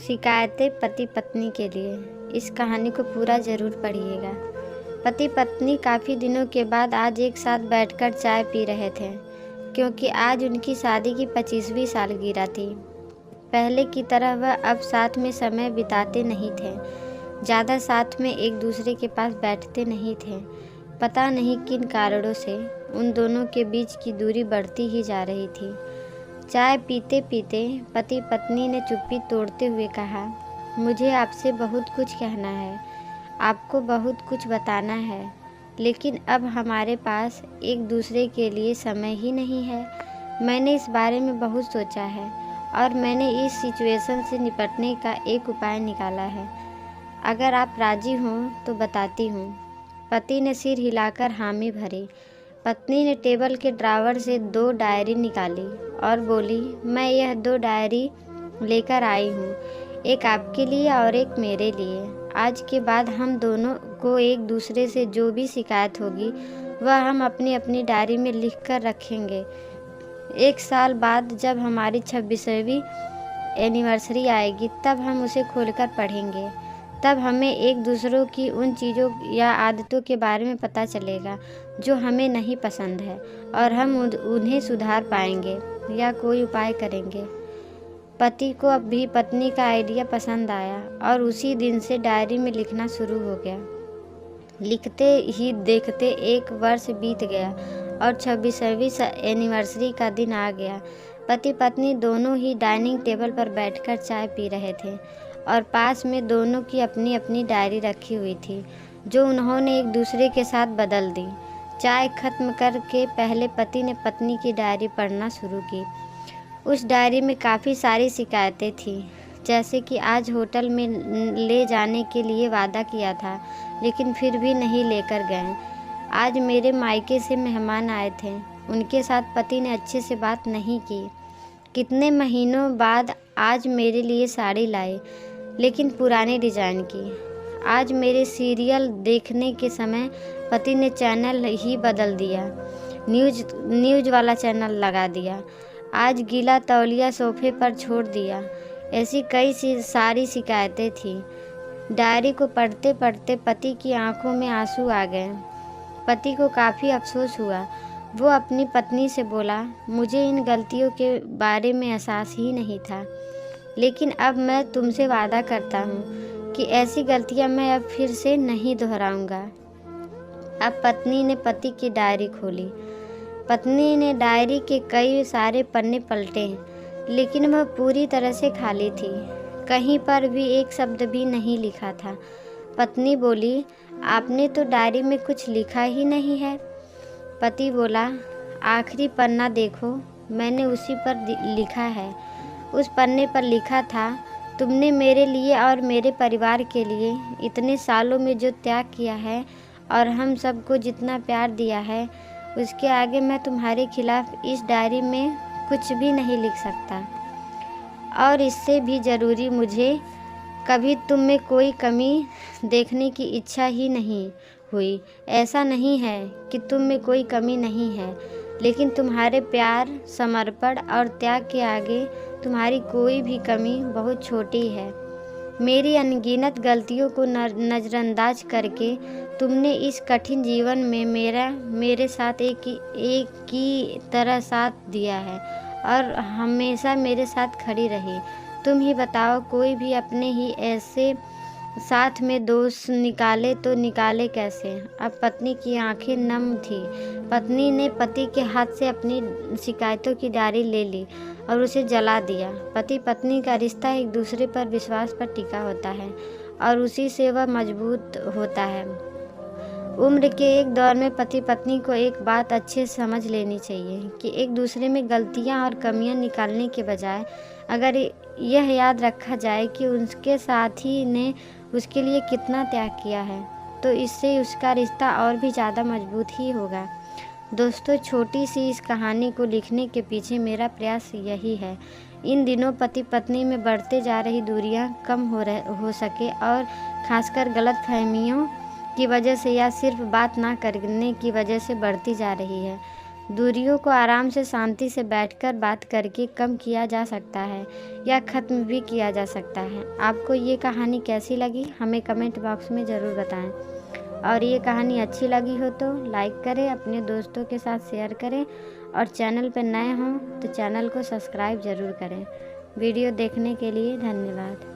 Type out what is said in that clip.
शिकायतें पति पत्नी के लिए। इस कहानी को पूरा ज़रूर पढ़िएगा। पति पत्नी काफ़ी दिनों के बाद आज एक साथ बैठकर चाय पी रहे थे, क्योंकि आज उनकी शादी की 25वीं सालगिरह थी। पहले की तरह वह अब साथ में समय बिताते नहीं थे, ज़्यादा साथ में एक दूसरे के पास बैठते नहीं थे। पता नहीं किन कारणों से उन दोनों के बीच की दूरी बढ़ती ही जा रही थी। चाय पीते पीते पति पत्नी ने चुप्पी तोड़ते हुए कहा, मुझे आपसे बहुत कुछ कहना है, आपको बहुत कुछ बताना है, लेकिन अब हमारे पास एक दूसरे के लिए समय ही नहीं है। मैंने इस बारे में बहुत सोचा है और मैंने इस सिचुएशन से निपटने का एक उपाय निकाला है। अगर आप राजी हों तो बताती हूँ। पति ने सिर हिलाकर हामी भरी। पत्नी ने टेबल के ड्रावर से 2 डायरी निकाली और बोली, मैं यह 2 डायरी लेकर आई हूँ, एक आपके लिए और एक मेरे लिए। आज के बाद हम दोनों को एक दूसरे से जो भी शिकायत होगी वह हम अपनी अपनी डायरी में लिख कर रखेंगे। 1 साल बाद जब हमारी 26वीं एनिवर्सरी आएगी तब हम उसे खोलकर पढ़ेंगे। तब हमें एक दूसरों की उन चीज़ों या आदतों के बारे में पता चलेगा जो हमें नहीं पसंद है, और हम उन्हें सुधार पाएंगे या कोई उपाय करेंगे। पति को अब भी पत्नी का आइडिया पसंद आया और उसी दिन से डायरी में लिखना शुरू हो गया। लिखते ही देखते 1 वर्ष बीत गया और 26वीं एनिवर्सरी का दिन आ गया। पति पत्नी दोनों ही डाइनिंग टेबल पर बैठकर चाय पी रहे थे और पास में दोनों की अपनी अपनी डायरी रखी हुई थी, जो उन्होंने एक दूसरे के साथ बदल दी। चाय खत्म करके पहले पति ने पत्नी की डायरी पढ़ना शुरू की। उस डायरी में काफ़ी सारी शिकायतें थीं, जैसे कि आज होटल में ले जाने के लिए वादा किया था लेकिन फिर भी नहीं लेकर गए। आज मेरे मायके से मेहमान आए थे, उनके साथ पति ने अच्छे से बात नहीं की। कितने महीनों बाद आज मेरे लिए साड़ी लाए, लेकिन पुराने डिज़ाइन की। आज मेरे सीरियल देखने के समय पति ने चैनल ही बदल दिया, न्यूज़ वाला चैनल लगा दिया। आज गीला तौलिया सोफे पर छोड़ दिया। ऐसी कई सारी शिकायतें थीं। डायरी को पढ़ते पढ़ते पति की आंखों में आंसू आ गए। पति को काफ़ी अफसोस हुआ। वो अपनी पत्नी से बोला, मुझे इन गलतियों के बारे में एहसास ही नहीं था, लेकिन अब मैं तुमसे वादा करता हूँ कि ऐसी गलतियाँ मैं अब फिर से नहीं दोहराऊँगा। अब पत्नी ने पति की डायरी खोली। पत्नी ने डायरी के कई सारे पन्ने पलटे, लेकिन वह पूरी तरह से खाली थी। कहीं पर भी एक शब्द भी नहीं लिखा था। पत्नी बोली, आपने तो डायरी में कुछ लिखा ही नहीं है। पति बोला, आखिरी पन्ना देखो, मैंने उसी पर लिखा है। उस पन्ने पर लिखा था, तुमने मेरे लिए और मेरे परिवार के लिए इतने सालों में जो त्याग किया है और हम सबको जितना प्यार दिया है, उसके आगे मैं तुम्हारे खिलाफ इस डायरी में कुछ भी नहीं लिख सकता। और इससे भी ज़रूरी, मुझे कभी तुम में कोई कमी देखने की इच्छा ही नहीं हुई। ऐसा नहीं है कि तुम में कोई कमी नहीं है, लेकिन तुम्हारे प्यार, समर्पण और त्याग के आगे तुम्हारी कोई भी कमी बहुत छोटी है। मेरी अनगिनत गलतियों को नज़रअंदाज करके तुमने इस कठिन जीवन में मेरे साथ एक की तरह साथ दिया है और हमेशा मेरे साथ खड़ी रही। तुम ही बताओ, कोई भी अपने ही ऐसे साथ में दोष निकाले तो निकाले कैसे। अब पत्नी की आंखें नम थी। पत्नी ने पति के हाथ से अपनी शिकायतों की डायरी ले ली और उसे जला दिया। पति पत्नी का रिश्ता एक दूसरे पर विश्वास पर टिका होता है और उसी से वह मजबूत होता है। उम्र के एक दौर में पति पत्नी को एक बात अच्छे से समझ लेनी चाहिए कि एक दूसरे में गलतियां और कमियां निकालने के बजाय अगर यह याद रखा जाए कि उसके साथी ने उसके लिए कितना त्याग किया है, तो इससे उसका रिश्ता और भी ज़्यादा मजबूत ही होगा। दोस्तों, छोटी सी इस कहानी को लिखने के पीछे मेरा प्रयास यही है। इन दिनों पति पत्नी में बढ़ते जा रही दूरियां कम हो सके, और खासकर गलतफहमियों की वजह से या सिर्फ बात ना करने की वजह से बढ़ती जा रही है। दूरियों को आराम से शांति से बैठकर बात करके कम किया जा सकता है या ख़त्म भी किया जा सकता है। आपको ये कहानी कैसी लगी हमें कमेंट बॉक्स में ज़रूर बताएं। और ये कहानी अच्छी लगी हो तो लाइक करें, अपने दोस्तों के साथ शेयर करें और चैनल पर नए हों तो चैनल को सब्सक्राइब ज़रूर करें। वीडियो देखने के लिए धन्यवाद।